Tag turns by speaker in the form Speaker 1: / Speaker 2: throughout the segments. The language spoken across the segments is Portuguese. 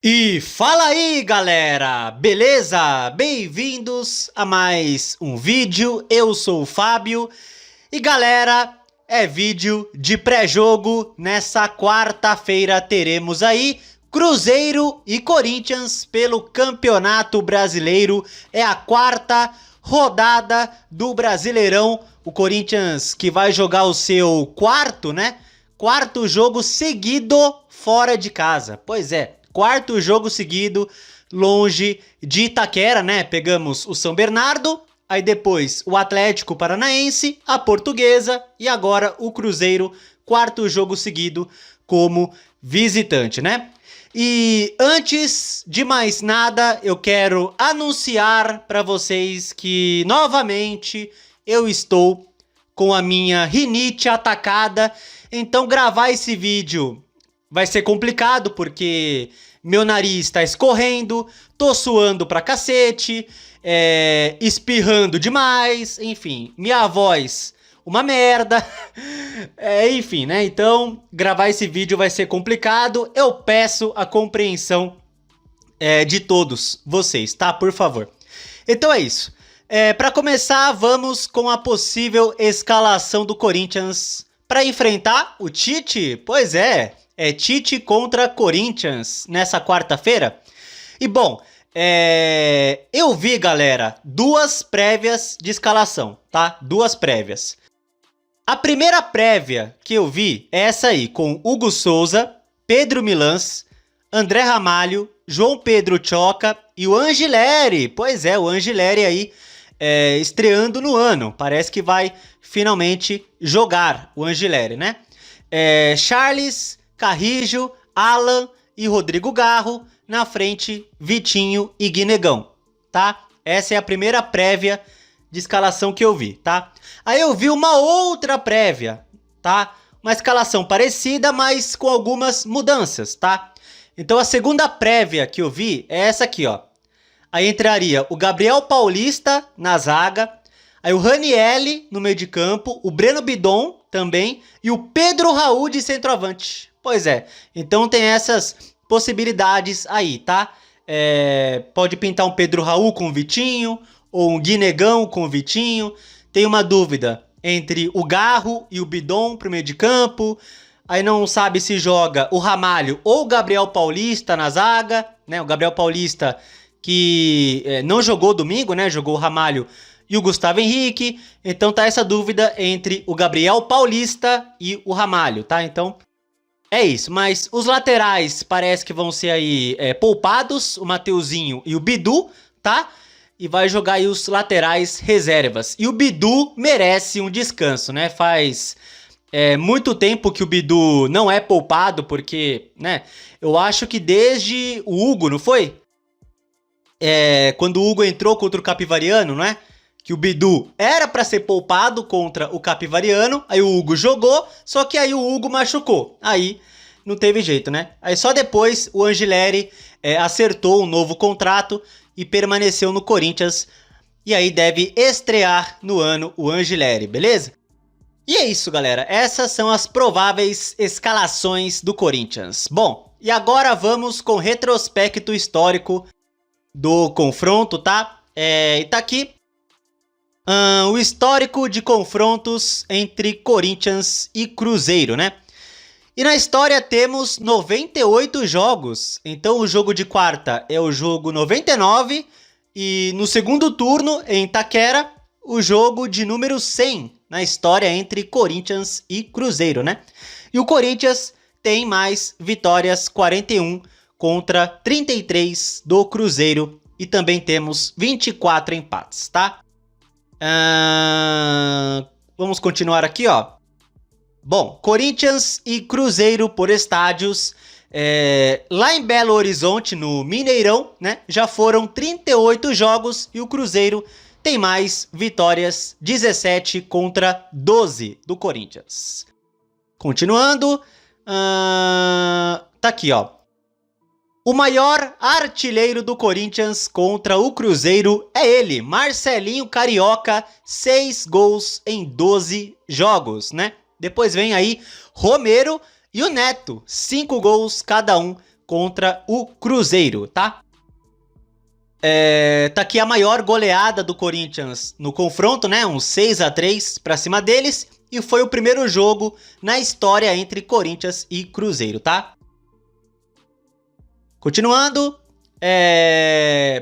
Speaker 1: E fala aí, galera! Beleza? Bem-vindos a mais um vídeo. Eu sou o Fábio e, galera, é vídeo de pré-jogo. Nessa quarta-feira teremos aí Cruzeiro e Corinthians pelo Campeonato Brasileiro. É a quarta rodada do Brasileirão. O Corinthians que vai jogar o seu quarto jogo seguido fora de casa. Pois é. Quarto jogo seguido, longe de Itaquera, né? Pegamos o São Bernardo, aí depois o Atlético Paranaense, a Portuguesa e agora o Cruzeiro, quarto jogo seguido como visitante, né? E antes de mais nada, eu quero anunciar para vocês que novamente eu estou com a minha rinite atacada, então gravar esse vídeo vai ser complicado porque meu nariz está escorrendo, tô suando pra cacete, espirrando demais, enfim, minha voz uma merda, enfim, né? Então, gravar esse vídeo vai ser complicado, eu peço a compreensão de todos vocês, tá? Por favor. Então é isso. Para começar, vamos com a possível escalação do Corinthians para enfrentar o Tite. Pois é Tite contra Corinthians nessa quarta-feira. E bom, eu vi, galera, duas prévias de escalação, tá? Duas prévias. A primeira prévia que eu vi é essa aí, com Hugo Souza, Pedro Milans, André Ramalho, João Pedro Choca e o Angileri. Pois é, o Angileri aí estreando no ano. Parece que vai finalmente jogar o Angileri, né? Charles, Carrijo, Alan e Rodrigo Garro, na frente Vitinho e Guinegão, tá? Essa é a primeira prévia de escalação que eu vi, tá? Aí eu vi uma outra prévia, tá? Uma escalação parecida, mas com algumas mudanças, tá? Então a segunda prévia que eu vi é essa aqui, ó. Aí entraria o Gabriel Paulista na zaga, aí o Ranielli no meio de campo, o Breno Bidon também e o Pedro Raul de centroavante. Pois é, então tem essas possibilidades aí, tá? Pode pintar um Pedro Raul com o Vitinho, ou um Guinegão com o Vitinho. Tem uma dúvida entre o Garro e o Bidon pro meio de campo. Aí não sabe se joga o Ramalho ou o Gabriel Paulista na zaga, né? O Gabriel Paulista que não jogou domingo, né? Jogou o Ramalho e o Gustavo Henrique. Então tá essa dúvida entre o Gabriel Paulista e o Ramalho, tá? Então é isso, mas os laterais parece que vão ser aí poupados, o Mateuzinho e o Bidu, tá? E vai jogar aí os laterais reservas. E o Bidu merece um descanso, né? Faz muito tempo que o Bidu não é poupado, porque, né? Eu acho que desde o Hugo, não foi? Quando o Hugo entrou contra o Capivariano, não é? Que o Bidu era para ser poupado contra o Capivariano, aí o Hugo jogou, só que aí o Hugo machucou, aí não teve jeito, né? Aí só depois o Angileri acertou um novo contrato e permaneceu no Corinthians, e aí deve estrear no ano o Angileri, beleza? E é isso, galera, essas são as prováveis escalações do Corinthians. Bom, e agora vamos com o retrospecto histórico do confronto, tá? E tá aqui o histórico de confrontos entre Corinthians e Cruzeiro, né? E na história temos 98 jogos, então o jogo de quarta é o jogo 99 e no segundo turno, em Itaquera, o jogo de número 100 na história entre Corinthians e Cruzeiro, né? E o Corinthians tem mais vitórias, 41 contra 33 do Cruzeiro, e também temos 24 empates, tá? Vamos continuar aqui, ó. Bom, Corinthians e Cruzeiro por estádios. Lá em Belo Horizonte, no Mineirão, né? Já foram 38 jogos e o Cruzeiro tem mais vitórias, 17 contra 12 do Corinthians. Continuando, tá aqui, ó. O maior artilheiro do Corinthians contra o Cruzeiro é ele, Marcelinho Carioca, 6 gols em 12 jogos, né? Depois vem aí Romero e o Neto, 5 gols cada um contra o Cruzeiro, tá? Tá aqui a maior goleada do Corinthians no confronto, né? Um 6-3 pra cima deles. E foi o primeiro jogo na história entre Corinthians e Cruzeiro, tá? Continuando.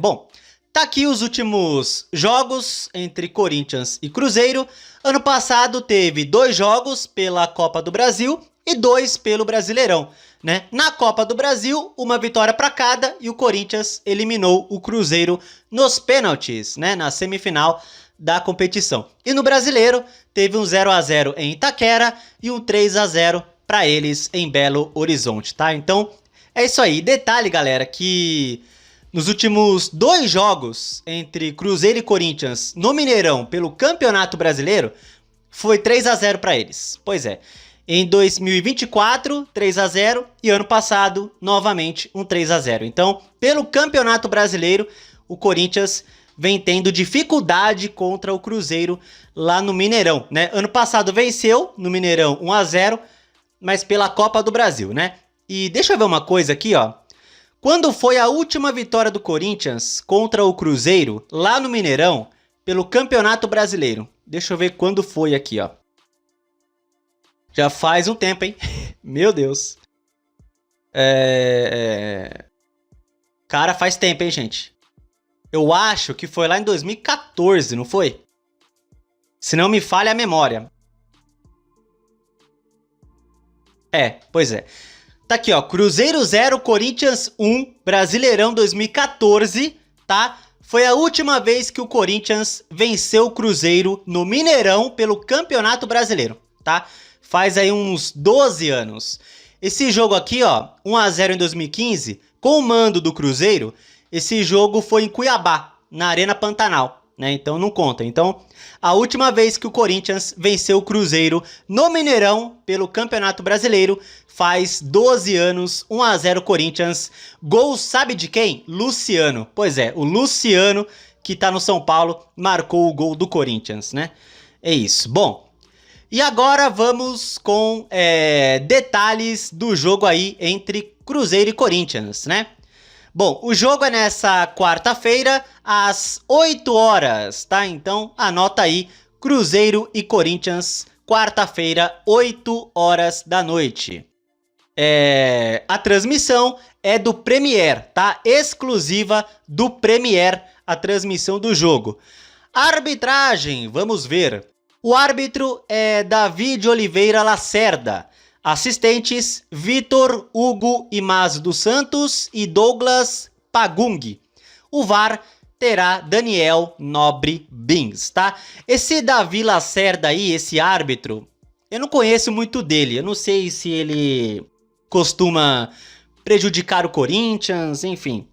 Speaker 1: Bom, tá aqui os últimos jogos entre Corinthians e Cruzeiro. Ano passado teve 2 jogos pela Copa do Brasil e 2 pelo Brasileirão, né? Na Copa do Brasil, uma vitória para cada e o Corinthians eliminou o Cruzeiro nos pênaltis, né? Na semifinal da competição. E no Brasileiro, teve um 0-0 em Itaquera e um 3-0 para eles em Belo Horizonte, tá? Então, é isso aí. Detalhe, galera, que nos últimos 2 jogos entre Cruzeiro e Corinthians no Mineirão pelo Campeonato Brasileiro, foi 3-0 para eles. Pois é. Em 2024, 3-0 e ano passado, novamente, um 3-0. Então, pelo Campeonato Brasileiro, o Corinthians vem tendo dificuldade contra o Cruzeiro lá no Mineirão, né? Ano passado venceu no Mineirão 1-0, mas pela Copa do Brasil, né? E deixa eu ver uma coisa aqui, ó. Quando foi a última vitória do Corinthians contra o Cruzeiro lá no Mineirão pelo Campeonato Brasileiro? Deixa eu ver quando foi aqui, ó. Já faz um tempo, hein? Meu Deus. Cara, faz tempo, hein, gente? Eu acho que foi lá em 2014, não foi? Se não me falha a memória. Pois é. Tá aqui, ó. Cruzeiro 0, Corinthians 1, Brasileirão 2014, tá? Foi a última vez que o Corinthians venceu o Cruzeiro no Mineirão pelo Campeonato Brasileiro, tá? Faz aí uns 12 anos. Esse jogo aqui, ó, 1-0 em 2015, com o mando do Cruzeiro, esse jogo foi em Cuiabá, na Arena Pantanal, né? Então não conta. Então, a última vez que o Corinthians venceu o Cruzeiro no Mineirão pelo Campeonato Brasileiro faz 12 anos, 1-0 Corinthians. Gol sabe de quem? Luciano. Pois é, o Luciano, que tá no São Paulo, marcou o gol do Corinthians, né? É isso. Bom, e agora vamos com detalhes do jogo aí entre Cruzeiro e Corinthians, né? Bom, o jogo é nessa quarta-feira, às 8 horas, tá? Então, anota aí, Cruzeiro e Corinthians, quarta-feira, 8 horas da noite. A transmissão é do Premier, tá? Exclusiva do Premier, a transmissão do jogo. Arbitragem, vamos ver. O árbitro é Davi de Oliveira Lacerda. Assistentes, Vitor Hugo Imaz dos Santos e Douglas Pagung. O VAR terá Daniel Nobre Bins, tá? Esse Davi Lacerda aí, esse árbitro, eu não conheço muito dele. Eu não sei se ele costuma prejudicar o Corinthians, enfim.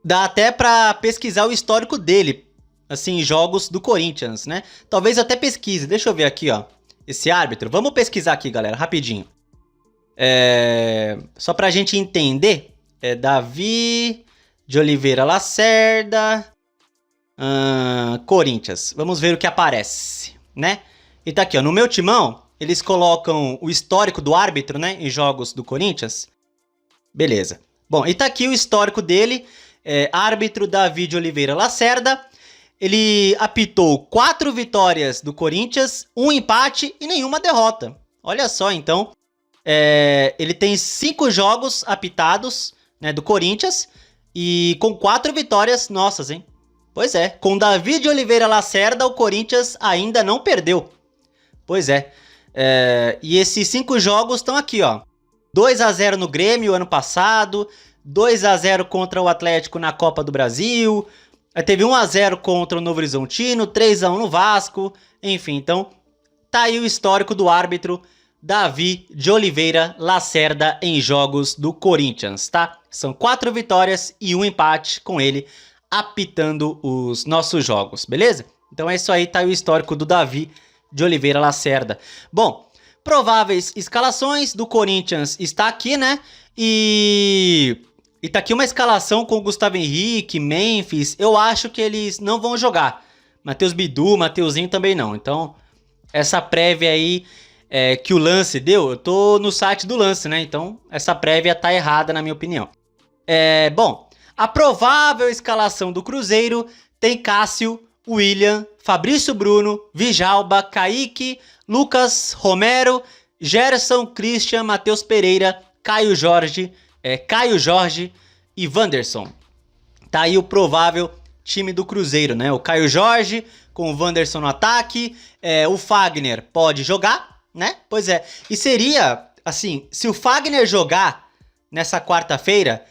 Speaker 1: Dá até pra pesquisar o histórico dele, assim, jogos do Corinthians, né? Talvez até pesquise. Deixa eu ver aqui, ó. Esse árbitro, vamos pesquisar aqui, galera, rapidinho. Só pra gente entender, Davi de Oliveira Lacerda, Corinthians. Vamos ver o que aparece, né? E tá aqui, ó, no meu timão, eles colocam o histórico do árbitro, né, em jogos do Corinthians. Beleza. Bom, e tá aqui o histórico dele, árbitro Davi de Oliveira Lacerda. Ele apitou 4 vitórias do Corinthians, 1 empate e nenhuma derrota. Olha só, então. Ele tem 5 jogos apitados, né, do Corinthians e com 4 vitórias nossas, hein? Pois é, com Davi de Oliveira Lacerda, o Corinthians ainda não perdeu. Pois é. E esses 5 jogos estão aqui, ó. 2-0 no Grêmio ano passado, 2-0 contra o Atlético na Copa do Brasil... Teve 1-0 contra o Novo Horizontino, 3-1 no Vasco, enfim, então tá aí o histórico do árbitro Davi de Oliveira Lacerda em jogos do Corinthians, tá? São 4 vitórias e 1 empate com ele apitando os nossos jogos, beleza? Então é isso aí, tá aí o histórico do Davi de Oliveira Lacerda. Bom, prováveis escalações do Corinthians está aqui, né? E tá aqui uma escalação com Gustavo Henrique, Memphis. Eu acho que eles não vão jogar. Matheus Bidu, Mateuzinho também não. Então, essa prévia aí que o Lance deu, eu tô no site do Lance, né? Então essa prévia tá errada na minha opinião. Bom, a provável escalação do Cruzeiro tem Cássio, William, Fabrício Bruno, Vijalba, Kaique, Lucas, Romero, Gerson, Christian, Matheus Pereira, Caio Jorge e Wanderson. Tá aí o provável time do Cruzeiro, né? O Caio Jorge com o Wanderson no ataque, o Fagner pode jogar, né? Pois é, e seria, assim, se o Fagner jogar nessa quarta-feira,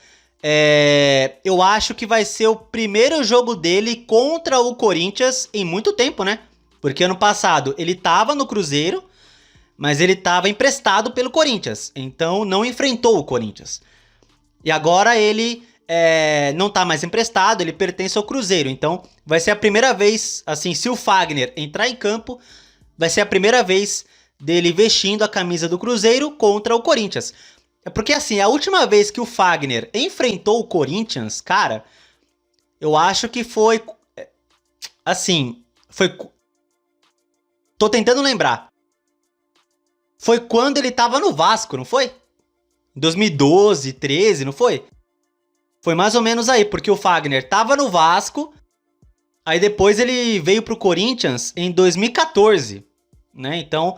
Speaker 1: eu acho que vai ser o primeiro jogo dele contra o Corinthians em muito tempo, né? Porque ano passado ele tava no Cruzeiro, mas ele tava emprestado pelo Corinthians, então não enfrentou o Corinthians. E agora ele não tá mais emprestado, ele pertence ao Cruzeiro, então vai ser a primeira vez, assim, se o Fagner entrar em campo, vai ser a primeira vez dele vestindo a camisa do Cruzeiro contra o Corinthians. É porque, assim, a última vez que o Fagner enfrentou o Corinthians, cara, eu acho que foi, assim, tô tentando lembrar. Foi quando ele tava no Vasco, não foi? Em 2012, 13, não foi? Foi mais ou menos aí, porque o Fagner tava no Vasco, aí depois ele veio pro Corinthians em 2014, né? Então,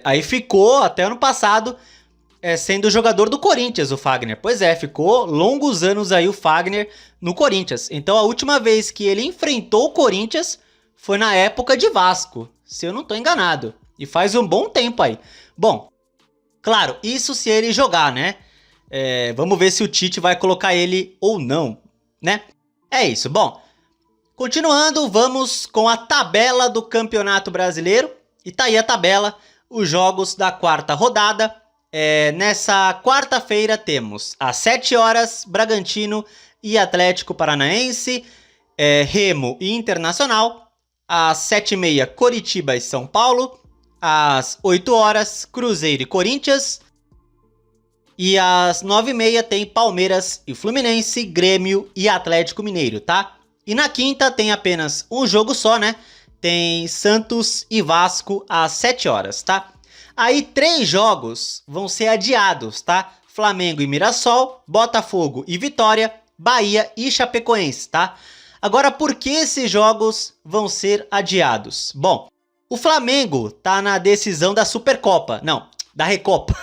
Speaker 1: aí ficou até ano passado sendo jogador do Corinthians, o Fagner. Pois é, ficou longos anos aí o Fagner no Corinthians. Então a última vez que ele enfrentou o Corinthians foi na época de Vasco, se eu não tô enganado. E faz um bom tempo aí. Bom, claro, isso se ele jogar, né? Vamos ver se o Tite vai colocar ele ou não, né? É isso. Bom, continuando, vamos com a tabela do Campeonato Brasileiro. E tá aí a tabela, os jogos da quarta rodada. Nessa quarta-feira temos às 7 horas Bragantino e Atlético Paranaense, Remo e Internacional. Às 7h30 Coritiba e São Paulo. Às 8 horas Cruzeiro e Corinthians. E às 9h30 tem Palmeiras e Fluminense, Grêmio e Atlético Mineiro, tá? E na quinta tem apenas um jogo só, né? Tem Santos e Vasco às 7 horas, tá? Aí 3 jogos vão ser adiados, tá? Flamengo e Mirassol, Botafogo e Vitória, Bahia e Chapecoense, tá? Agora, por que esses jogos vão ser adiados? Bom, o Flamengo tá na decisão da Supercopa, não, da Recopa.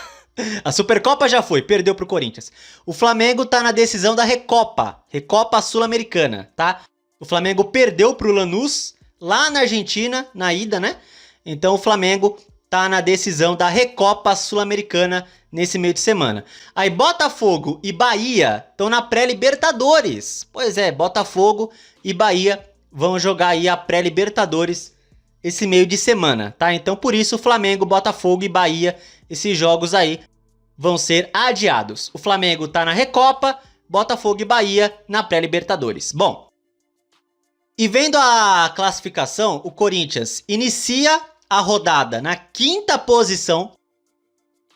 Speaker 1: A Supercopa já foi, perdeu pro Corinthians. O Flamengo tá na decisão da Recopa, Recopa Sul-Americana, tá? O Flamengo perdeu pro Lanús, lá na Argentina, na ida, né? Então o Flamengo tá na decisão da Recopa Sul-Americana nesse meio de semana. Aí Botafogo e Bahia estão na pré-Libertadores. Pois é, Botafogo e Bahia vão jogar aí a pré-Libertadores esse meio de semana, tá? Então por isso o Flamengo, Botafogo e Bahia, esses jogos aí vão ser adiados. O Flamengo tá na Recopa, Botafogo e Bahia na pré-Libertadores. Bom, e vendo a classificação, o Corinthians inicia a rodada na 5ª posição,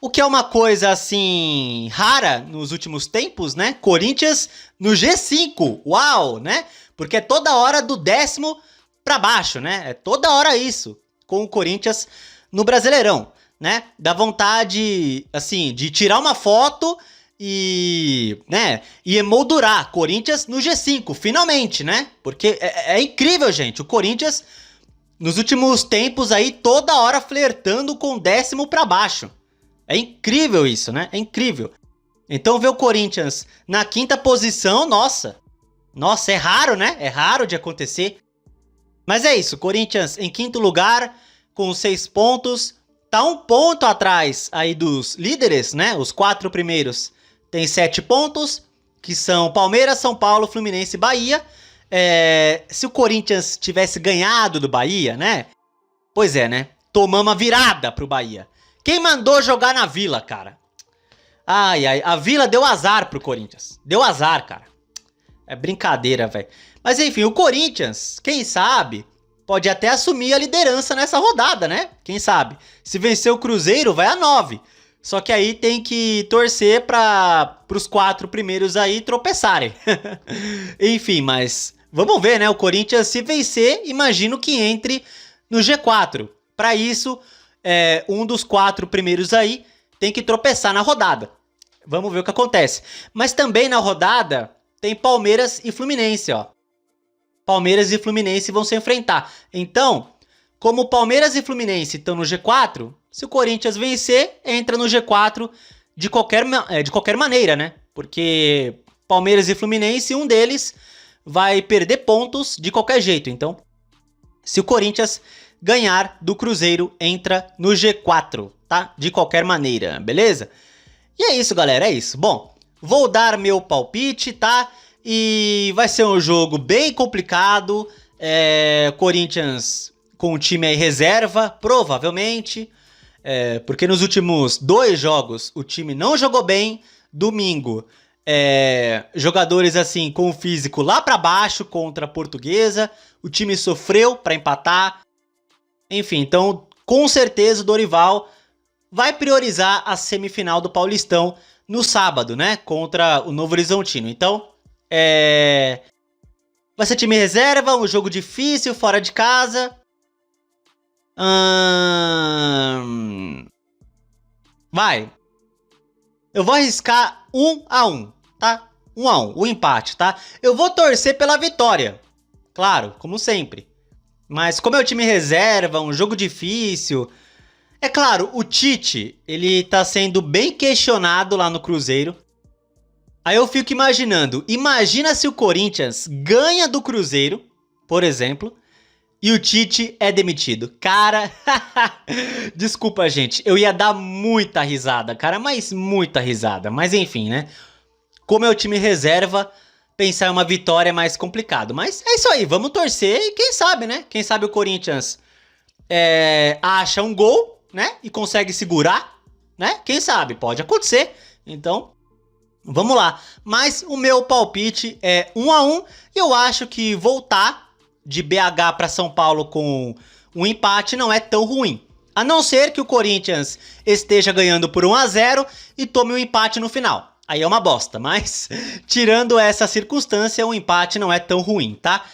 Speaker 1: o que é uma coisa assim rara nos últimos tempos, né? Corinthians no G5, uau, né? Porque é toda hora do 10º pra baixo, né? É toda hora isso com o Corinthians no Brasileirão, né? Dá vontade, assim, de tirar uma foto e emoldurar Corinthians no G5, finalmente, né? Porque é incrível, gente. O Corinthians, nos últimos tempos aí, toda hora flertando com o 10º pra baixo. É incrível isso, né? É incrível. Então ver o Corinthians na 5ª posição, nossa, é raro, né? É raro de acontecer. Mas é isso, Corinthians em 5º lugar, com 6 pontos, tá 1 ponto atrás aí dos líderes, né? Os 4 primeiros tem 7 pontos, que são Palmeiras, São Paulo, Fluminense e Bahia. Se o Corinthians tivesse ganhado do Bahia, né? Pois é, né? Tomamos a virada pro Bahia. Quem mandou jogar na Vila, cara? Ai, a Vila deu azar pro Corinthians. Deu azar, cara. É brincadeira, velho. Mas enfim, o Corinthians, quem sabe, pode até assumir a liderança nessa rodada, né? Quem sabe? Se vencer o Cruzeiro, vai a 9. Só que aí tem que torcer para os 4 primeiros aí tropeçarem. Enfim, mas vamos ver, né? O Corinthians, se vencer, imagino que entre no G4. Para isso, um dos 4 primeiros aí tem que tropeçar na rodada. Vamos ver o que acontece. Mas também na rodada tem Palmeiras e Fluminense, ó. Palmeiras e Fluminense vão se enfrentar. Então, como Palmeiras e Fluminense estão no G4, se o Corinthians vencer, entra no G4 de qualquer maneira, né? Porque Palmeiras e Fluminense, um deles vai perder pontos de qualquer jeito. Então, se o Corinthians ganhar do Cruzeiro, entra no G4, tá? De qualquer maneira, beleza? E é isso, galera, é isso. Bom, vou dar meu palpite, tá? E vai ser um jogo bem complicado. Corinthians com o time aí reserva, provavelmente. Porque nos últimos 2 jogos o time não jogou bem. Domingo, jogadores assim com o físico lá pra baixo contra a Portuguesa. O time sofreu pra empatar. Enfim, então com certeza o Dorival vai priorizar a semifinal do Paulistão no sábado, né? Contra o Novo Horizontino. Então, vai ser time reserva, um jogo difícil, fora de casa. Vai. Eu vou arriscar 1-1, tá? 1-1, o empate, tá? Eu vou torcer pela vitória. Claro, como sempre. Mas como é o time reserva, um jogo difícil... É claro, o Tite, ele tá sendo bem questionado lá no Cruzeiro. Aí eu fico imaginando, imagina se o Corinthians ganha do Cruzeiro, por exemplo, e o Tite é demitido. Cara, desculpa, gente, eu ia dar muita risada, cara, mas muita risada. Mas enfim, né? Como é o time reserva, pensar em uma vitória é mais complicado. Mas é isso aí, vamos torcer e quem sabe, né? Quem sabe o Corinthians acha um gol, né? E consegue segurar, né? Quem sabe, pode acontecer. Então, vamos lá. Mas o meu palpite é 1-1 e eu acho que voltar de BH para São Paulo com um empate não é tão ruim. A não ser que o Corinthians esteja ganhando por 1-0 e tome um empate no final. Aí é uma bosta, mas tirando essa circunstância, o empate não é tão ruim, tá?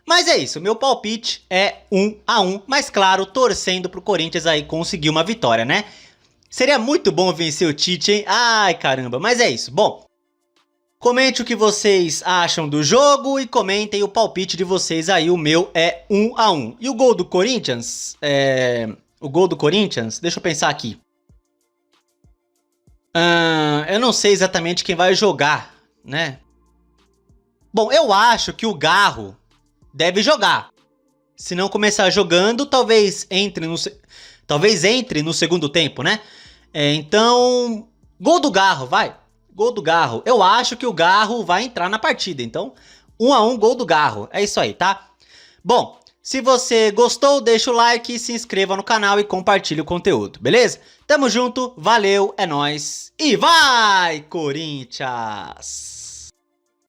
Speaker 1: Mas é isso, meu palpite é 1-1, mas claro, torcendo pro Corinthians aí conseguir uma vitória, né? Seria muito bom vencer o Tite, hein? Ai, caramba, mas é isso. Bom, comente o que vocês acham do jogo e comentem o palpite de vocês aí, o meu é 1-1. E o gol do Corinthians? O gol do Corinthians? Deixa eu pensar aqui. Eu não sei exatamente quem vai jogar, né? Bom, eu acho que o Garro deve jogar. Se não começar jogando, talvez entre no segundo tempo, né? Então, gol do Garro, vai. Gol do Garro. Eu acho que o Garro vai entrar na partida. Então, 1-1, gol do Garro. É isso aí, tá? Bom, se você gostou, deixa o like, se inscreva no canal e compartilhe o conteúdo, beleza? Tamo junto, valeu, é nóis e vai, Corinthians!